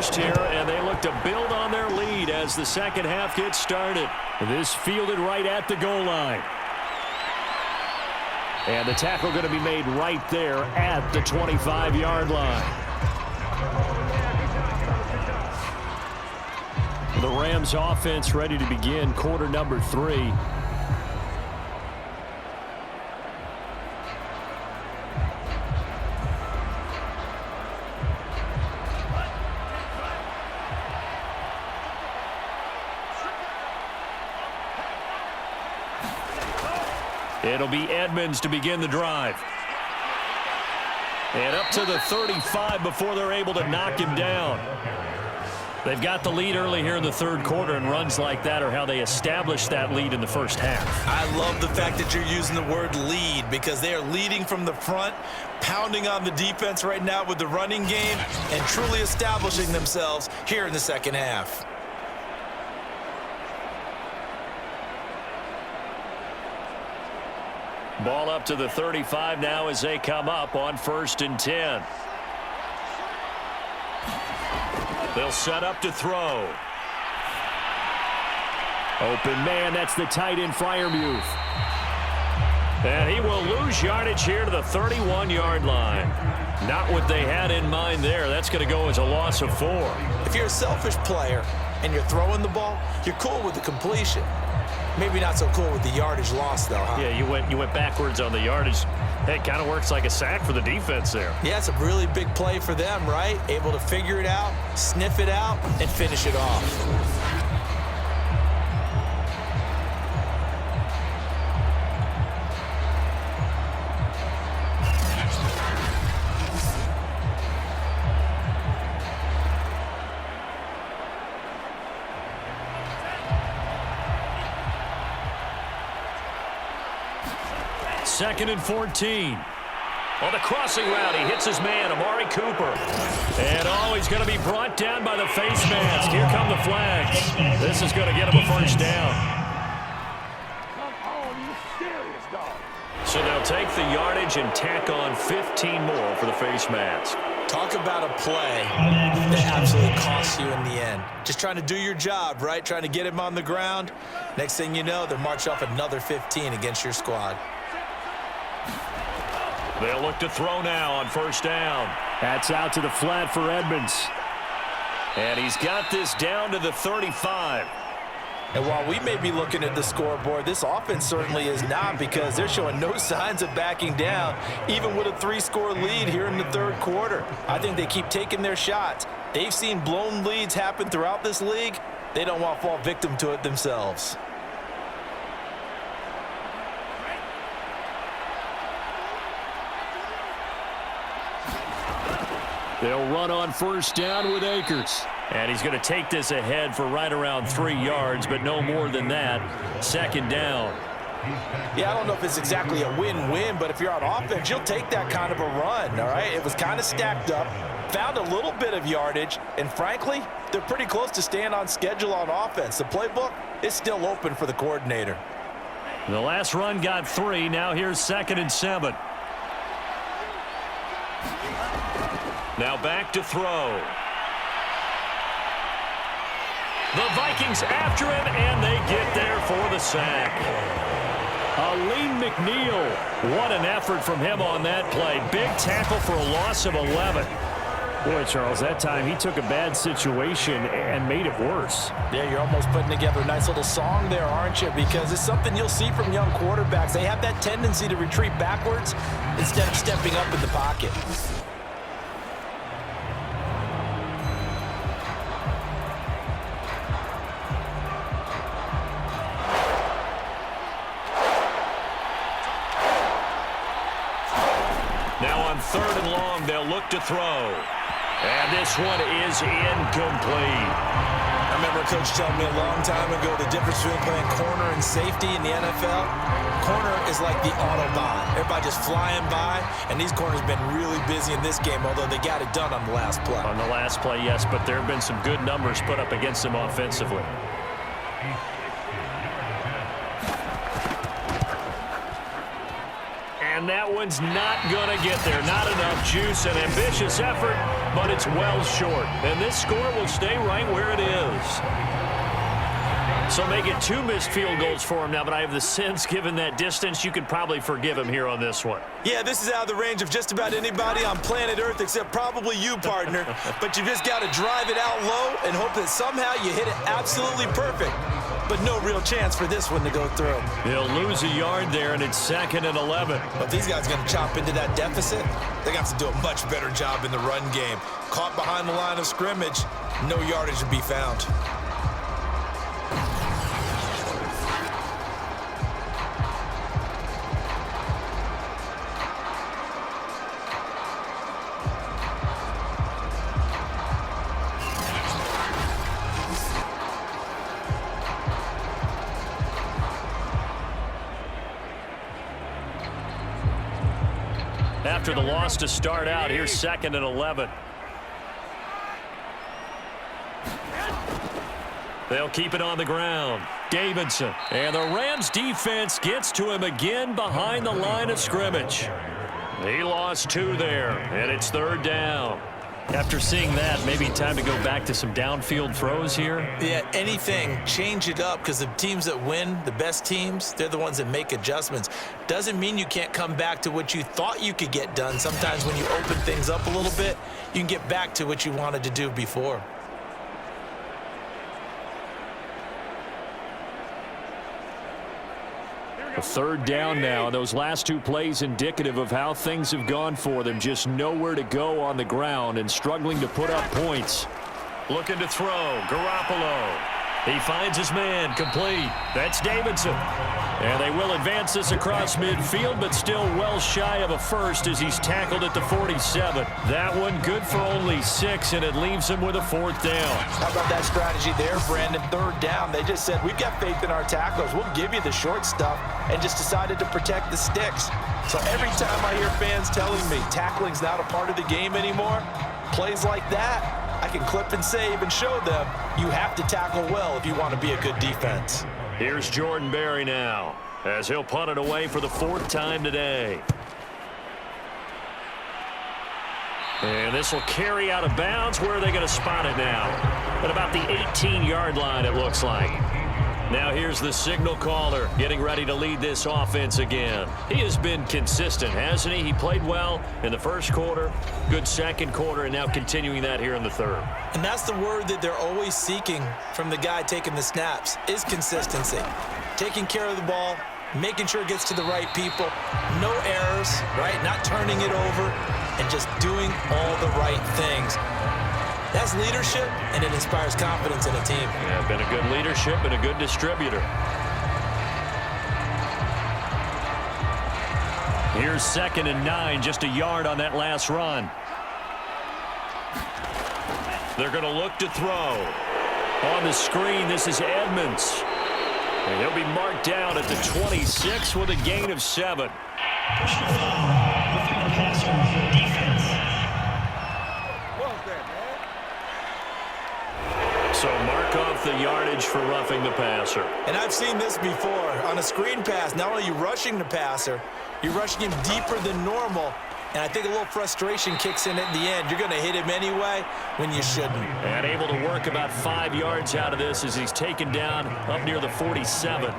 first here, and they look to build on their lead as the second half gets started. This fielded right at the goal line. And the tackle going to be made right there at the 25-yard line. The Rams offense ready to begin quarter number 3. It'll be Edmonds to begin the drive. And up to the 35 before they're able to knock him down. They've got the lead early here in the third quarter, and runs like that are how they established that lead in the first half. I love the fact that you're using the word lead because they are leading from the front, pounding on the defense right now with the running game, and truly establishing themselves here in the second half. Ball up to the 35 now as they come up on 1st and 10. They'll set up to throw. Open man, that's the tight end Freiermuth. And he will lose yardage here to the 31-yard line. Not what they had in mind there. That's going to go as a loss of 4. If you're a selfish player and you're throwing the ball, you're cool with the completion. Maybe not so cool with the yardage loss, though, huh? Yeah, you went backwards on the yardage. Hey, it kind of works like a sack for the defense there. Yeah, it's a really big play for them, right? Able to figure it out, sniff it out, and finish it off. Second and 14. On the crossing route, he hits his man, Amari Cooper. And he's going to be brought down by the face mask. Here come the flags. This is going to get him a first down. Come on, you serious, dog. So they'll take the yardage and tack on 15 more for the face mask. Talk about a play that absolutely costs you in the end. Just trying to do your job, right? Trying to get him on the ground. Next thing you know, they're marching off another 15 against your squad. They'll look to throw now on 1st down. That's out to the flat for Edmonds. And he's got this down to the 35. And while we may be looking at the scoreboard, this offense certainly is not, because they're showing no signs of backing down, even with a 3-score lead here in the third quarter. I think they keep taking their shots. They've seen blown leads happen throughout this league. They don't want to fall victim to it themselves. They'll run on 1st down with Akers. And he's going to take this ahead for right around 3 yards, but no more than that. 2nd down. Yeah, I don't know if it's exactly a win-win, but if you're on offense, you'll take that kind of a run, all right? It was kind of stacked up, found a little bit of yardage, and frankly, they're pretty close to staying on schedule on offense. The playbook is still open for the coordinator. The last run got 3. Now here's 2nd and 7. Now back to throw. The Vikings after him, and they get there for the sack. Aleem McNeil. What an effort from him on that play. Big tackle for a loss of 11. Boy, Charles, that time he took a bad situation and made it worse. Yeah, you're almost putting together a nice little song there, aren't you? Because it's something you'll see from young quarterbacks. They have that tendency to retreat backwards instead of stepping up in the pocket. Now on 3rd and long, they'll look to throw. And this one is incomplete. I remember a coach telling me a long time ago the difference between playing corner and safety in the NFL. Corner is like the Autobahn. Everybody just flying by, and these corners have been really busy in this game, although they got it done on the last play. On the last play, yes, but there have been some good numbers put up against them offensively. And that one's not going to get there. Not enough juice. An ambitious effort, but it's well short. And this score will stay right where it is. So make it 2 missed field goals for him now, but I have the sense, given that distance, you could probably forgive him here on this one. Yeah, this is out of the range of just about anybody on planet Earth except probably you, partner. But you just got to drive it out low and hope that somehow you hit it absolutely perfect. But no real chance for this one to go through. He'll lose a yard there, and it's 2nd and 11. But these guys are going to chop into that deficit. They're going to have to do a much better job in the run game. Caught behind the line of scrimmage, no yardage to be found. After the loss to start out, here's 2nd and 11. They'll keep it on the ground. Davidson. And the Rams defense gets to him again behind the line of scrimmage. He lost 2 there, and it's 3rd down. After seeing that, maybe time to go back to some downfield throws here. Yeah, anything. Change it up, because the teams that win, the best teams, they're the ones that make adjustments. Doesn't mean you can't come back to what you thought you could get done. Sometimes when you open things up a little bit, you can get back to what you wanted to do before. A 3rd down now, and those last 2 plays indicative of how things have gone for them. Just nowhere to go on the ground and struggling to put up points. Looking to throw, Garoppolo. He finds his man, complete. That's Davidson. And they will advance this across midfield, but still well shy of a first as he's tackled at the 47. That one good for only 6, and it leaves him with a 4th down. How about that strategy there, Brandon? 3rd down. They just said, we've got faith in our tacklers. We'll give you the short stuff, and just decided to protect the sticks. So every time I hear fans telling me tackling's not a part of the game anymore, plays like that, I can clip and save and show them you have to tackle well if you want to be a good defense. Here's Jordan Berry now, as he'll punt it away for the 4th time today. And this will carry out of bounds. Where are they going to spot it now? At about the 18-yard line, it looks like. Now here's the signal caller getting ready to lead this offense again. He has been consistent, hasn't he? He played well in the 1st quarter, good 2nd quarter, and now continuing that here in the 3rd. And that's the word that they're always seeking from the guy taking the snaps, is consistency. Taking care of the ball, making sure it gets to the right people, no errors, right? Not turning it over, and just doing all the right things. That's leadership, and it inspires confidence in a team. Yeah, been a good leadership and a good distributor. Here's 2nd and 9, just a yard on that last run. They're going to look to throw. On the screen, this is Edmonds. And he'll be marked down at the 26 with a gain of 7. So mark off the yardage for roughing the passer. And I've seen this before. On a screen pass, not only are you rushing the passer, you're rushing him deeper than normal. And I think a little frustration kicks in at the end. You're going to hit him anyway when you shouldn't. And able to work about 5 yards out of this as he's taken down up near the 47.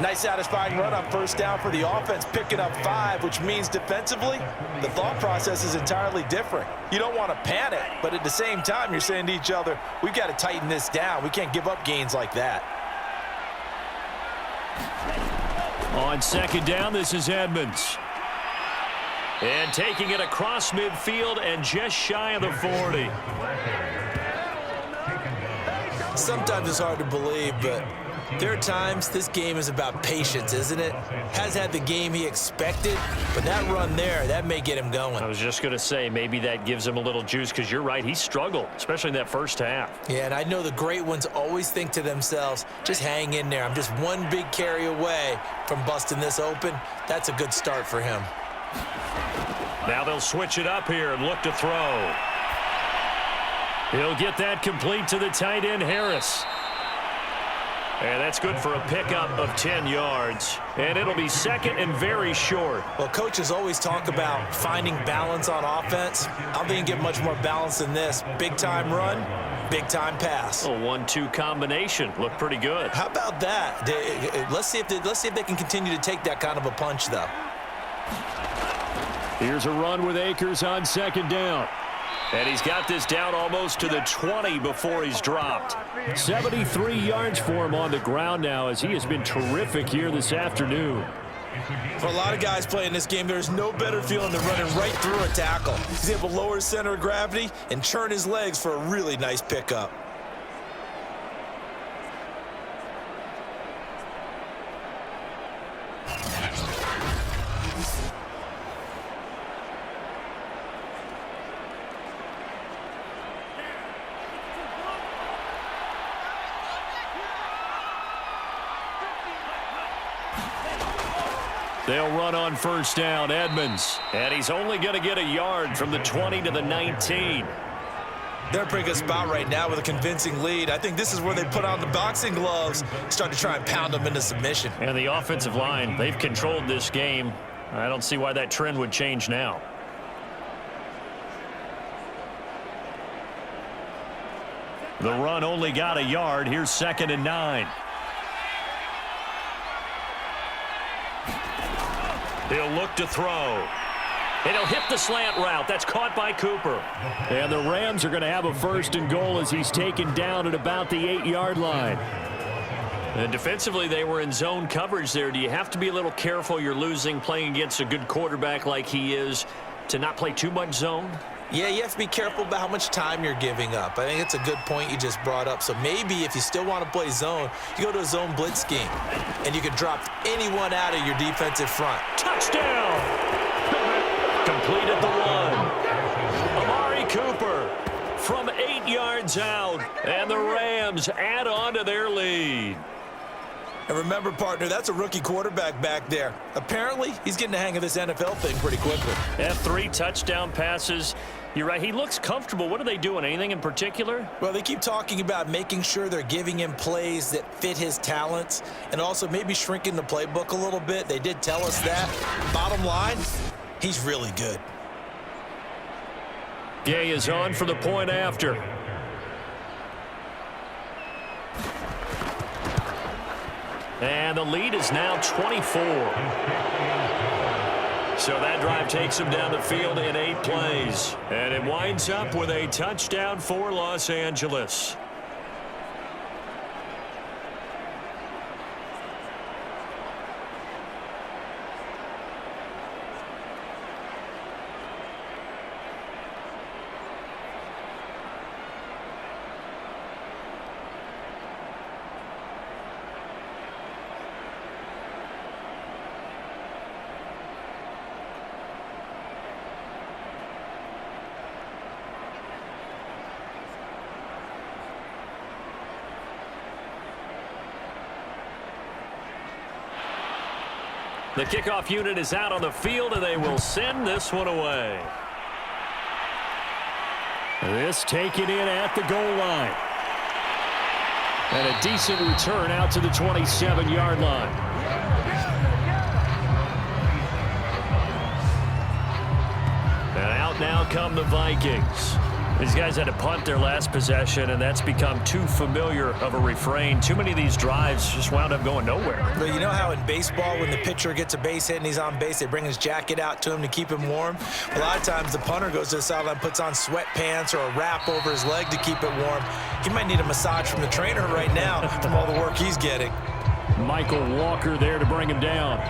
Nice satisfying run on 1st down for the offense, picking up 5, which means defensively, the thought process is entirely different. You don't want to panic, but at the same time, you're saying to each other, we've got to tighten this down. We can't give up gains like that. On 2nd down, this is Edmonds. And taking it across midfield and just shy of the 40. Sometimes it's hard to believe, but there are times this game is about patience, isn't it? Has had the game he expected, but that run there, that may get him going. I was just going to say, maybe that gives him a little juice, because you're right, he struggled, especially in that 1st half. Yeah, and I know the great ones always think to themselves, just hang in there. I'm just one big carry away from busting this open. That's a good start for him. Now they'll switch it up here and look to throw. He'll get that complete to the tight end, Harris. And that's good for a pickup of 10 yards. And it'll be second and very short. Well, coaches always talk about finding balance on offense. I don't think you get much more balance than this. Big-time run, big-time pass. A 1-2 combination. Looked pretty good. How about that? Let's see if they can continue to take that kind of a punch, though. Here's a run with Akers on second down. And he's got this down almost to the 20 before he's dropped. 73 yards for him on the ground now as he has been terrific here this afternoon. For a lot of guys playing this game, there's no better feeling than running right through a tackle. He's able to lower his center of gravity and churn his legs for a really nice pickup. They'll run on first down, Edmonds. And he's only going to get a yard from the 20 to the 19. They're in a pretty good spot right now with a convincing lead. I think this is where they put on the boxing gloves, start to try and pound them into submission. And the offensive line, they've controlled this game. I don't see why that trend would change now. The run only got a yard. Here's second and 9. He'll look to throw. And he'll hit the slant route. That's caught by Cooper. And the Rams are going to have a first and goal as he's taken down at about the 8-yard line. And defensively, they were in zone coverage there. Do you have to be a little careful? You're losing playing against a good quarterback like he is to not play too much zone? Yeah, you have to be careful about how much time you're giving up. I think it's a good point you just brought up. So maybe if you still want to play zone, you go to a zone blitz scheme, and you can drop anyone out of your defensive front. Touchdown! Completed the run. Amari Cooper from 8 yards out, and the Rams add on to their lead. And remember, partner, that's a rookie quarterback back there. Apparently, he's getting the hang of this NFL thing pretty quickly. F3 touchdown passes. You're right. He looks comfortable. What are they doing? Anything in particular? Well, they keep talking about making sure they're giving him plays that fit his talents and also maybe shrinking the playbook a little bit. They did tell us that. Bottom line, he's really good. Gay is on for the point after. And the lead is now 24. So that drive takes him down the field in 8 plays. And it winds up with a touchdown for Los Angeles. The kickoff unit is out on the field, and they will send this one away. This taken in at the goal line. And a decent return out to the 27-yard line. And out now come the Vikings. These guys had to punt their last possession, and that's become too familiar of a refrain. Too many of these drives just wound up going nowhere. But you know how in baseball, when the pitcher gets a base hit and he's on base, they bring his jacket out to him to keep him warm? A lot of times the punter goes to the sideline, puts on sweatpants or a wrap over his leg to keep it warm. He might need a massage from the trainer right now from all the work he's getting. Michael Walker there to bring him down.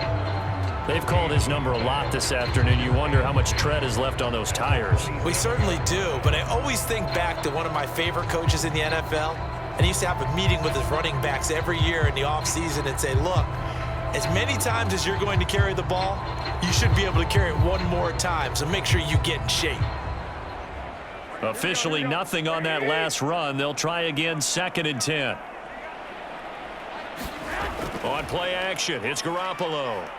They've called his number a lot this afternoon. You wonder how much tread is left on those tires. We certainly do, but I always think back to one of my favorite coaches in the NFL, and he used to have a meeting with his running backs every year in the offseason and say, look, as many times as you're going to carry the ball, you should be able to carry it one more time, so make sure you get in shape. Officially nothing on that last run. They'll try again, 2nd and 10. On play action, it's Garoppolo.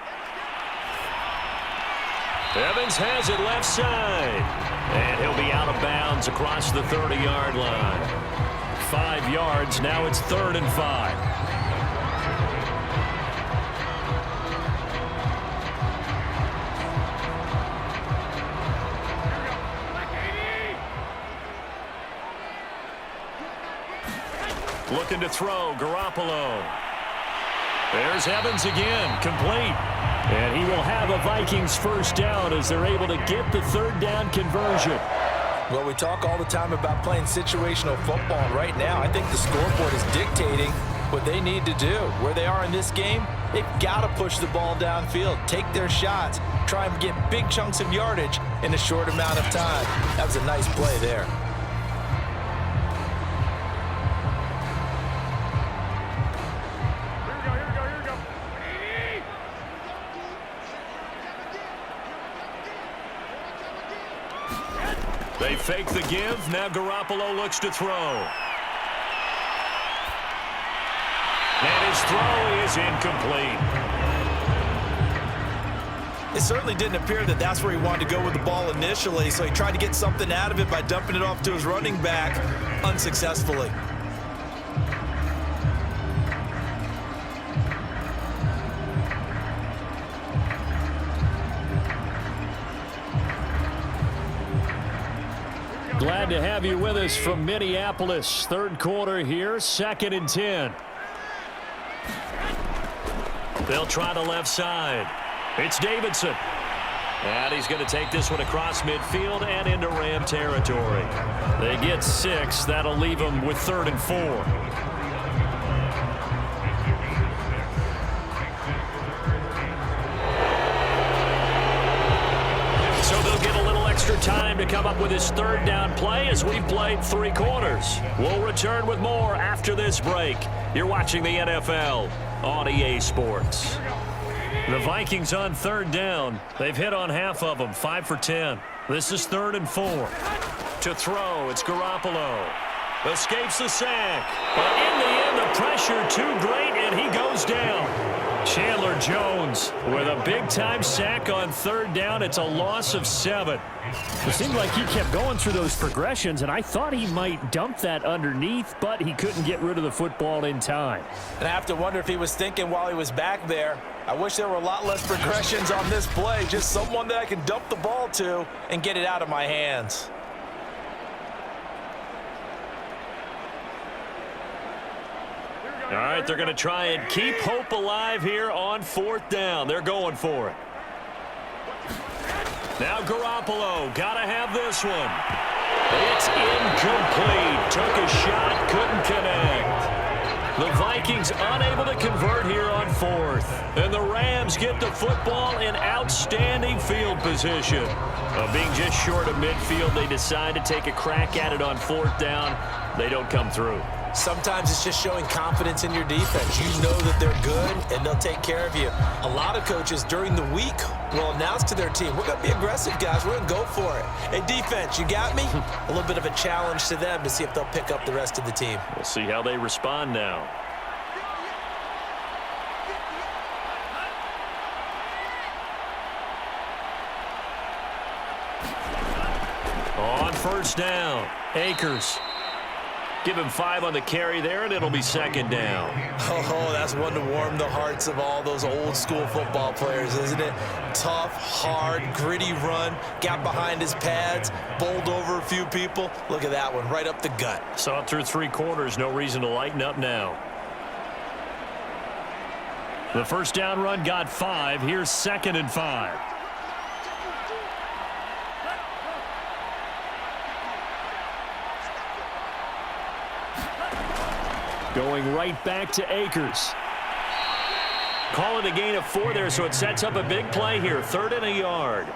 Evans has it left side. And he'll be out of bounds across the 30-yard line. 5 yards, now it's 3rd and 5. Looking to throw, Garoppolo. There's Evans again, complete. And he will have a Vikings first down as they're able to get the third down conversion. Well, we talk all the time about playing situational football. Right now, I think the scoreboard is dictating what they need to do. Where they are in this game, they've got to push the ball downfield, take their shots, try and get big chunks of yardage in a short amount of time. That was a nice play there. They fake the give. Now Garoppolo looks to throw. And his throw is incomplete. It certainly didn't appear that that's where he wanted to go with the ball initially, so he tried to get something out of it by dumping it off to his running back unsuccessfully. Glad to have you with us from Minneapolis. Third quarter here, 2nd and 10. They'll try the left side. It's Davidson. And he's going to take this one across midfield and into Ram territory. They get 6. That'll leave them with 3rd and 4. Extra time to come up with his third down play as we've played 3 quarters. We'll return with more after this break. You're watching the NFL on EA Sports. The Vikings on 3rd down. They've hit on half of them, 5 for 10. This is 3rd and 4. To throw, it's Garoppolo. Escapes the sack. But in the end, the pressure too great, and he goes down. Chandler Jones with a big-time sack on 3rd down. It's a loss of 7. It seemed like he kept going through those progressions, and I thought he might dump that underneath, but he couldn't get rid of the football in time. And I have to wonder if he was thinking while he was back there, I wish there were a lot less progressions on this play, just someone that I can dump the ball to and get it out of my hands. All right, they're going to try and keep hope alive here on 4th down. They're going for it. Now Garoppolo, got to have this one. It's incomplete. Took a shot, couldn't connect. The Vikings unable to convert here on 4th. And the Rams get the football in outstanding field position. Being just short of midfield, they decide to take a crack at it on 4th down. They don't come through. Sometimes it's just showing confidence in your defense. You know that they're good, and they'll take care of you. A lot of coaches during the week will announce to their team, we're going to be aggressive, guys. We're going to go for it. Hey, defense, you got me? A little bit of a challenge to them to see if they'll pick up the rest of the team. We'll see how they respond now. On 1st down, Akers. Give him 5 on the carry there, and it'll be 2nd down. Oh, that's one to warm the hearts of all those old school football players, isn't it? Tough, hard, gritty run, got behind his pads, bowled over a few people. Look at that one, right up the gut. Saw it through 3 quarters, no reason to lighten up now. The 1st down run got 5. Here's 2nd and 5. Going right back to Akers. Call it a gain of 4 there, so it sets up a big play here. 3rd and a yard.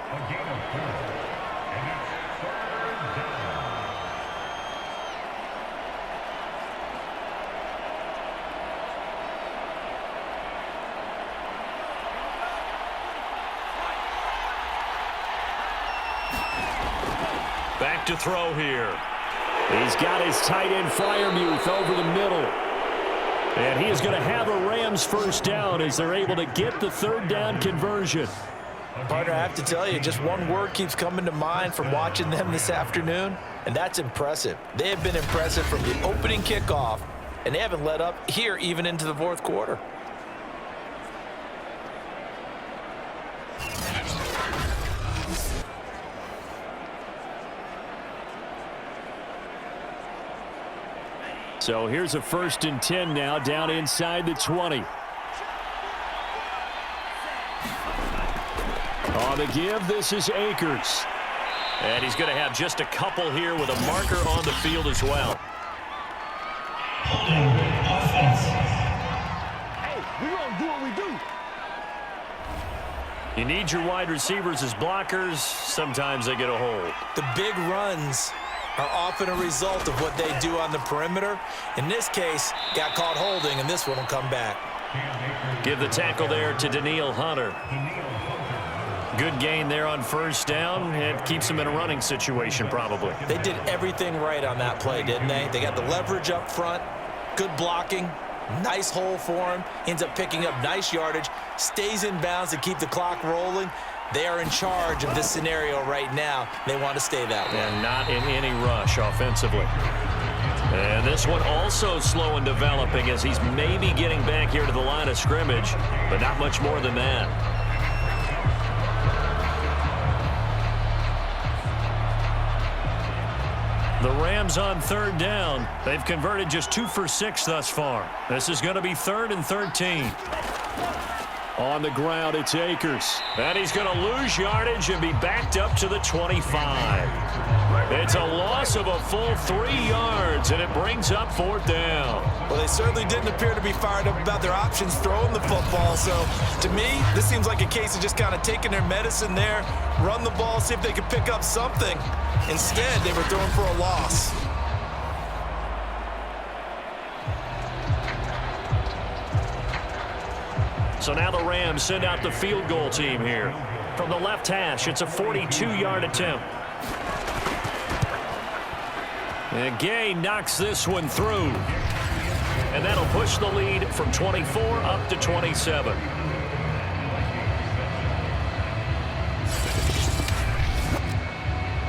Back to throw here. He's got his tight end Freiermuth over the middle. And he is going to have a Rams first down as they're able to get the 3rd down conversion. Partner, I have to tell you, just one word keeps coming to mind from watching them this afternoon, and that's impressive. They have been impressive from the opening kickoff, and they haven't let up here even into the 4th quarter. So here's a 1st and 10 now down inside the 20. On the give, this is Akers. And he's going to have just a couple here with a marker on the field as well. Holding offense. Hey, we're going to do what we do. You need your wide receivers as blockers. Sometimes they get a hold. The big runs are often a result of what they do on the perimeter. In this case, got caught holding, and this one will come back. Give the tackle there to Daniil Hunter. Good gain there on 1st down. It keeps them in a running situation probably. They did everything right on that play, didn't they? They got the leverage up front, good blocking, nice hole for him, ends up picking up nice yardage, stays in bounds to keep the clock rolling. They are in charge of this scenario right now. They want to stay that way. And not in any rush offensively. And this one also slow in developing as he's maybe getting back here to the line of scrimmage, but not much more than that. The Rams on 3rd down. They've converted just 2 for 6 thus far. This is going to be 3rd and 13. On the ground, it's Akers. And he's going to lose yardage and be backed up to the 25. It's a loss of a full 3 yards, and it brings up 4th down. Well, they certainly didn't appear to be fired up about their options throwing the football. So, to me, this seems like a case of just kind of taking their medicine there, run the ball, see if they could pick up something. Instead, they were throwing for a loss. So now the Rams send out the field goal team here. From the left hash, it's a 42-yard attempt. And Gay knocks this one through. And that'll push the lead from 24 up to 27.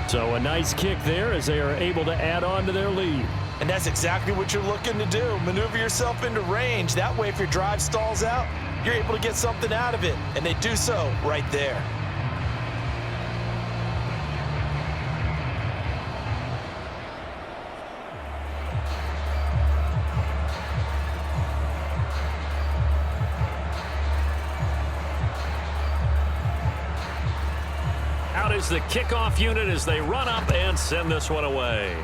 So a nice kick there as they are able to add on to their lead. And that's exactly what you're looking to do. Maneuver yourself into range. That way, if your drive stalls out, you're able to get something out of it. And they do so right there. Out is the kickoff unit as they run up and send this one away.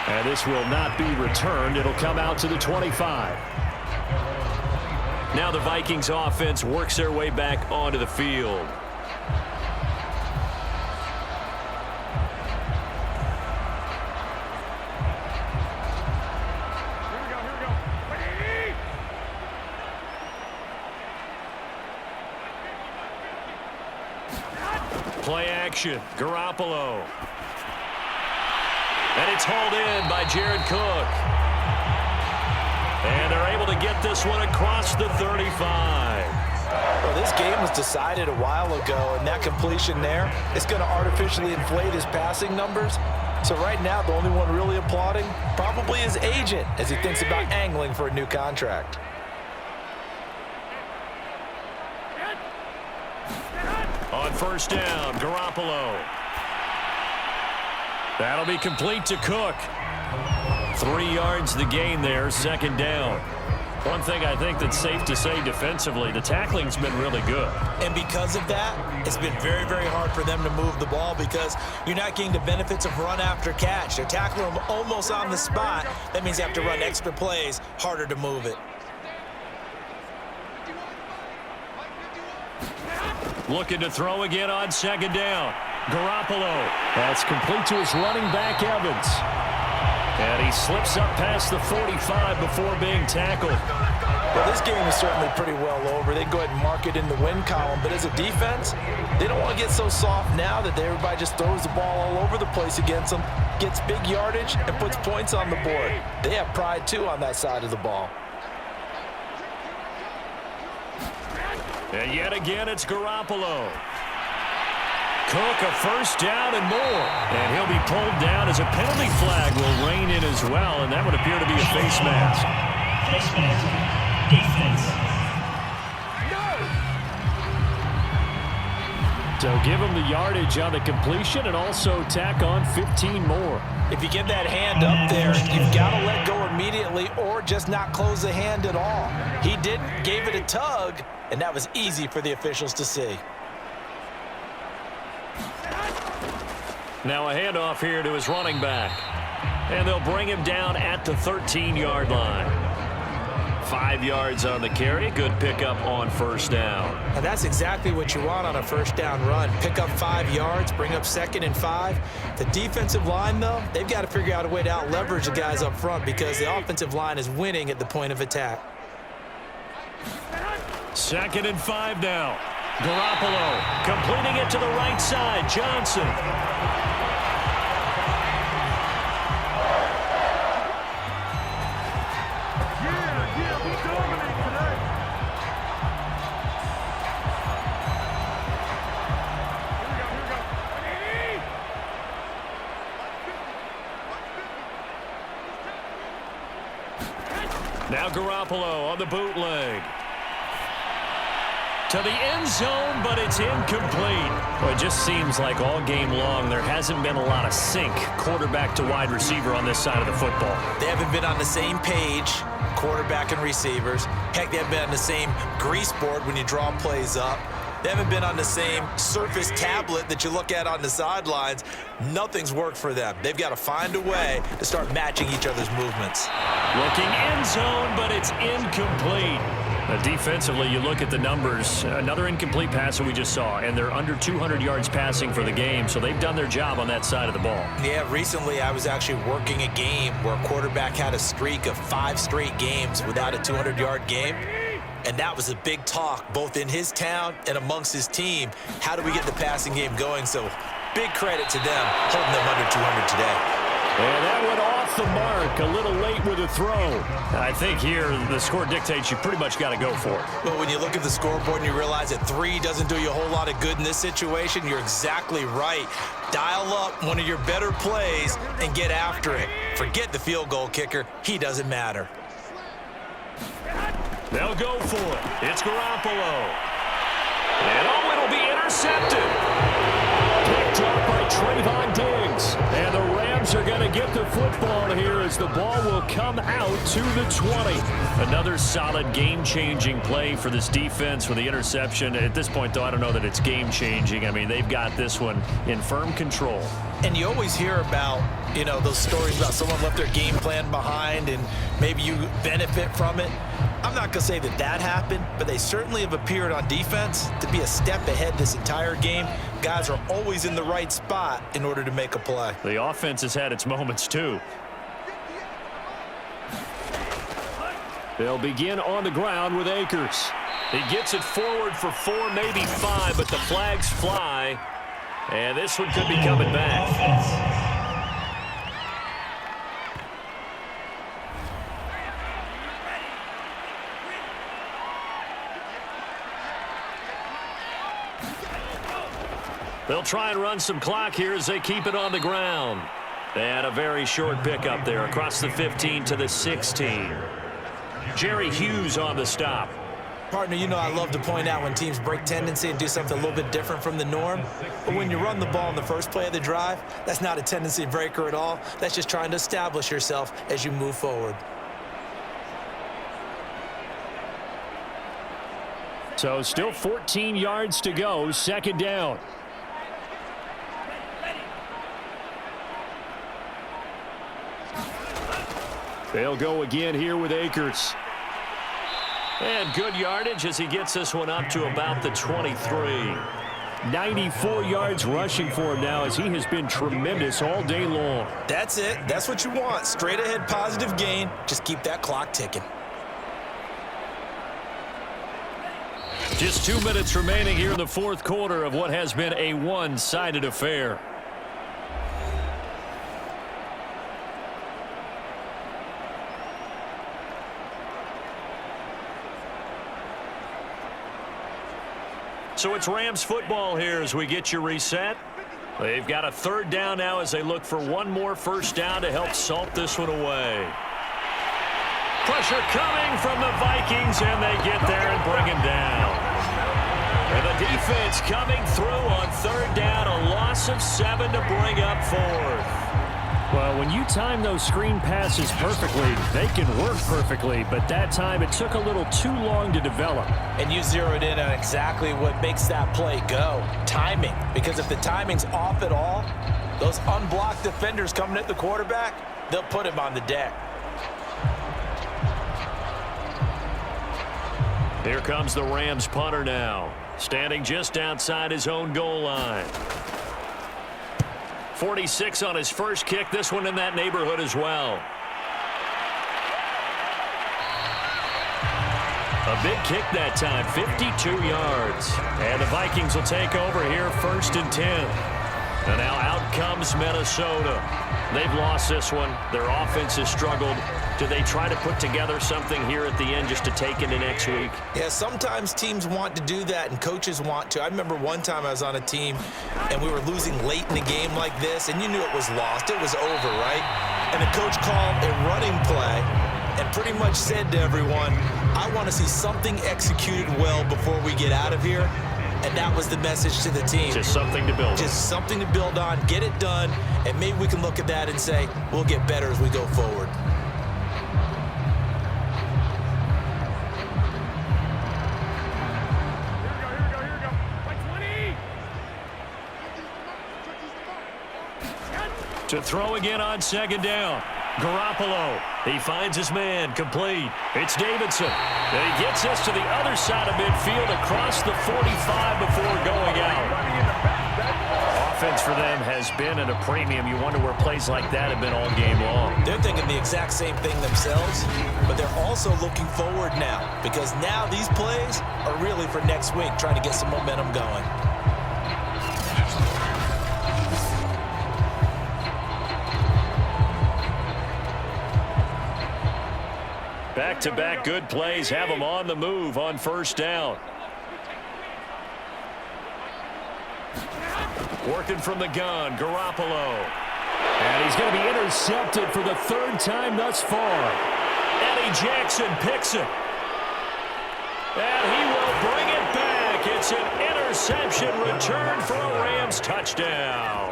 And this will not be returned. It'll come out to the 25. Now the Vikings offense works their way back onto the field. Play action, Garoppolo. And it's hauled in by Jared Cook. And they're able to get this one across the 35. Well, this game was decided a while ago, and that completion there is going to artificially inflate his passing numbers. So right now, the only one really applauding probably his agent as he thinks about angling for a new contract. On 1st down, Garoppolo. That'll be complete to Cook. 3 yards the gain there, 2nd down. One thing I think that's safe to say defensively, the tackling's been really good. And because of that, it's been very, very hard for them to move the ball because you're not getting the benefits of run after catch. They're tackling them almost on the spot. That means you have to run extra plays, harder to move it. Looking to throw again on 2nd down. Garoppolo. That's complete to his running back, Evans. And he slips up past the 45 before being tackled. Well, this game is certainly pretty well over. They can go ahead and mark it in the win column. But as a defense, they don't want to get so soft now that everybody just throws the ball all over the place against them, gets big yardage, and puts points on the board. They have pride, too, on that side of the ball. And yet again, it's Garoppolo. Cook, a 1st down and more. And he'll be pulled down as a penalty flag will rein in as well, and that would appear to be a face mask. Face mask. Defense. So give him the yardage on the completion and also tack on 15 more. If you get that hand up there, you've got to let go immediately or just not close the hand at all. He didn't, gave it a tug, and that was easy for the officials to see. Now a handoff here to his running back. And they'll bring him down at the 13-yard line. 5 yards on the carry. Good pickup on first down. And that's exactly what you want on a first down run. Pick up 5 yards, bring up 2nd and 5. The defensive line, though, they've got to figure out a way to out-leverage the guys up front because the offensive line is winning at the point of attack. 2nd and 5 now. Garoppolo completing it to the right side. Johnson. Now Garoppolo on the bootleg. To the end zone, but it's incomplete. Well, it just seems like all game long there hasn't been a lot of sync quarterback to wide receiver on this side of the football. They haven't been on the same page, quarterback and receivers. Heck, they haven't been on the same grease board when you draw plays up. They haven't been on the same Surface tablet that you look at on the sidelines. Nothing's worked for them. They've got to find a way to start matching each other's movements. Looking end zone, but it's incomplete. Defensively, you look at the numbers. Another incomplete pass that we just saw, and they're under 200 yards passing for the game, so they've done their job on that side of the ball. Yeah, recently I was actually working a game where a quarterback had a streak of 5 straight games without a 200-yard game. And that was a big talk, both in his town and amongst his team. How do we get the passing game going? So big credit to them, holding them under 200 today. And that went off the mark, a little late with a throw. I think here the score dictates you pretty much got to go for it. But when you look at the scoreboard and you realize that 3 doesn't do you a whole lot of good in this situation, you're exactly right. Dial up one of your better plays and get after it. Forget the field goal kicker. He doesn't matter. They'll go for it. It's Garoppolo. And it'll be intercepted. Picked up by Trayvon Diggs. And the Rams are going to get the football here as the ball will come out to the 20. Another solid game-changing play for this defense with the interception. At this point, though, I don't know that it's game-changing. I mean, they've got this one in firm control. And you always hear about, those stories about someone left their game plan behind and maybe you benefit from it. I'm not going to say that happened, but they certainly have appeared on defense to be a step ahead this entire game. Guys are always in the right spot in order to make a play. The offense has had its moments, too. They'll begin on the ground with Akers. He gets it forward for 4, maybe 5, but the flags fly. And this one could be coming back. Offense. They'll try and run some clock here as they keep it on the ground. And a very short pickup there across the 15 to the 16. Jerry Hughes on the stop. Partner, I love to point out when teams break tendency and do something a little bit different from the norm. But when you run the ball in the first play of the drive, that's not a tendency breaker at all. That's just trying to establish yourself as you move forward. So still 14 yards to go, 2nd down. They'll go again here with Akers. And good yardage as he gets this one up to about the 23. 94 yards rushing for him now as he has been tremendous all day long. That's it. That's what you want. Straight ahead positive gain. Just keep that clock ticking. Just 2 minutes remaining here in the 4th quarter of what has been a one-sided affair. So it's Rams football here as we get you reset. They've got a 3rd down now as they look for one more first down to help salt this one away. Pressure coming from the Vikings, and they get there and bring him down. And the defense coming through on third down, a loss of 7 to bring up fourth. Well, when you time those screen passes perfectly, they can work perfectly, but that time it took a little too long to develop. And you zeroed in on exactly what makes that play go, timing. Because if the timing's off at all, those unblocked defenders coming at the quarterback, they'll put him on the deck. Here comes the Rams punter now, standing just outside his own goal line. 46 on his first kick, this one in that neighborhood as well. A big kick that time, 52 yards. And the Vikings will take over here, 1st and 10. And now out comes Minnesota. They've lost this one. Their offense has struggled. Do they try to put together something here at the end just to take into next week? Yeah, sometimes teams want to do that and coaches want to. I remember one time I was on a team and we were losing late in a game like this, and you knew it was lost. It was over, right? And the coach called a running play and pretty much said to everyone, I want to see something executed well before we get out of here. And that was the message to the team. Just something to build on. Just something to build on, get it done, and maybe we can look at that and say, we'll get better as we go forward. To throw again on 2nd down. Garoppolo, he finds his man, complete. It's Davidson. And he gets this to the other side of midfield across the 45 before going out. Offense for them has been at a premium. You wonder where plays like that have been all game long. They're thinking the exact same thing themselves, but they're also looking forward now because now these plays are really for next week, trying to get some momentum going. Back-to-back good plays have them on the move on 1st down. Working from the gun, Garoppolo. And he's going to be intercepted for the 3rd time thus far. Eddie Jackson picks it. And he will bring it back. It's an interception return for a Rams touchdown.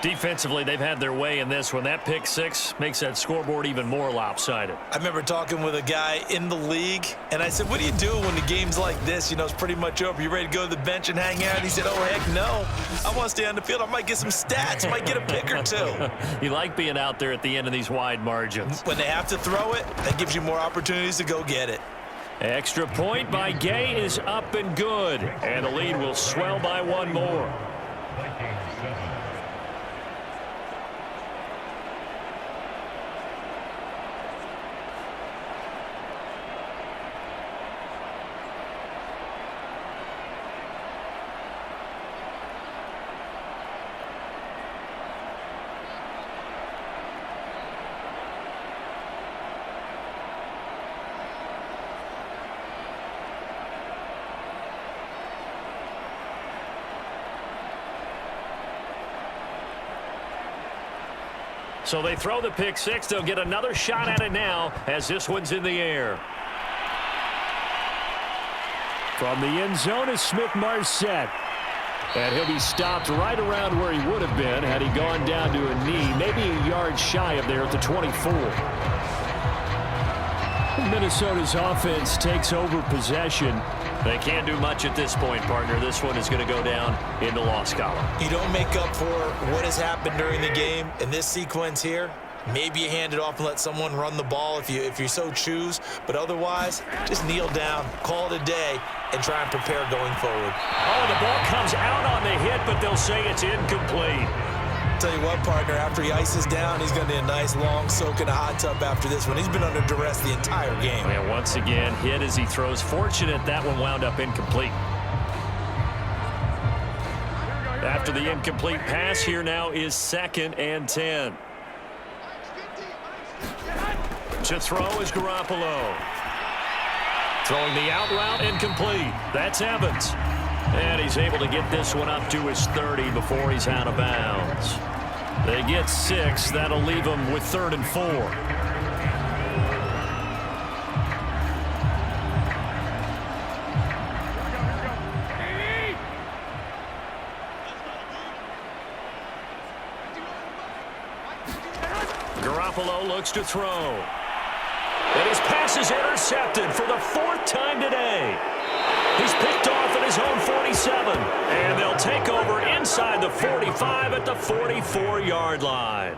Defensively, they've had their way in this one. That pick 6 makes that scoreboard even more lopsided. I remember talking with a guy in the league, and I said, what do you do when the game's like this? You know, it's pretty much over. You ready to go to the bench and hang out? He said, oh, heck no. I want to stay on the field. I might get some stats. I might get a pick or 2. You like being out there at the end of these wide margins. When they have to throw it, that gives you more opportunities to go get it. Extra point by Gay is up and good. And the lead will swell by 1 more. So they throw the pick 6. They'll get another shot at it now as this one's in the air. From the end zone is Smith-Marset. And he'll be stopped right around where he would have been had he gone down to a knee, maybe a yard shy of there at the 24. Minnesota's offense takes over possession. They can't do much at this point, partner. This one is going to go down in the loss column. You don't make up for what has happened during the game in this sequence here. Maybe you hand it off and let someone run the ball if you so choose. But otherwise, just kneel down, call it a day, and try and prepare going forward. Oh, the ball comes out on the hit, but they'll say it's incomplete. Tell you what, partner, after he ices down, he's going to need a nice long soak in a hot tub after this one. He's been under duress the entire game. And once again, hit as he throws. Fortunate that one wound up incomplete. After the incomplete pass, here now is 2nd and 10. To throw is Garoppolo. Throwing the out route, incomplete. That's Evans. And he's able to get this one up to his 30 before he's out of bounds. They get 6. That'll leave them with 3rd and 4. Garoppolo looks to throw. And his pass is intercepted for the 4th time today. He's picked off at his own 47. And they'll take over inside the 45 at the 44-yard line.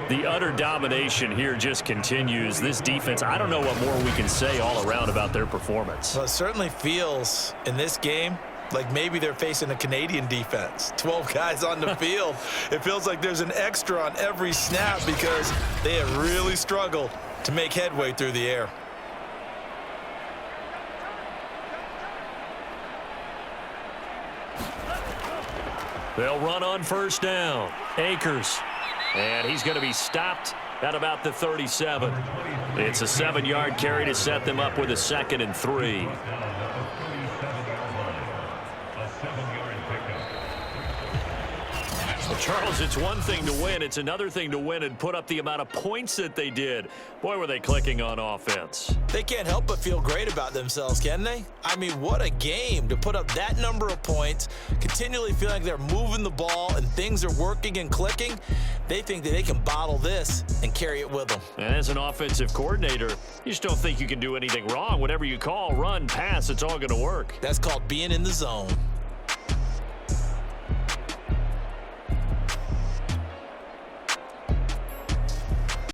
The utter domination here just continues. This defense, I don't know what more we can say all around about their performance. Well, it certainly feels in this game like maybe they're facing a Canadian defense. 12 guys on the field. It feels like there's an extra on every snap because they have really struggled to make headway through the air. They'll run on first down. Akers. And he's going to be stopped at about the 37. It's a 7-yard carry to set them up with a 2nd and 3. Well, Charles, it's one thing to win. It's another thing to win and put up the amount of points that they did. Boy, were they clicking on offense. They can't help but feel great about themselves, can they? I mean, what a game to put up that number of points, continually feeling like they're moving the ball and things are working and clicking. They think that they can bottle this and carry it with them. And as an offensive coordinator, you just don't think you can do anything wrong. Whatever you call, run, pass, it's all going to work. That's called being in the zone.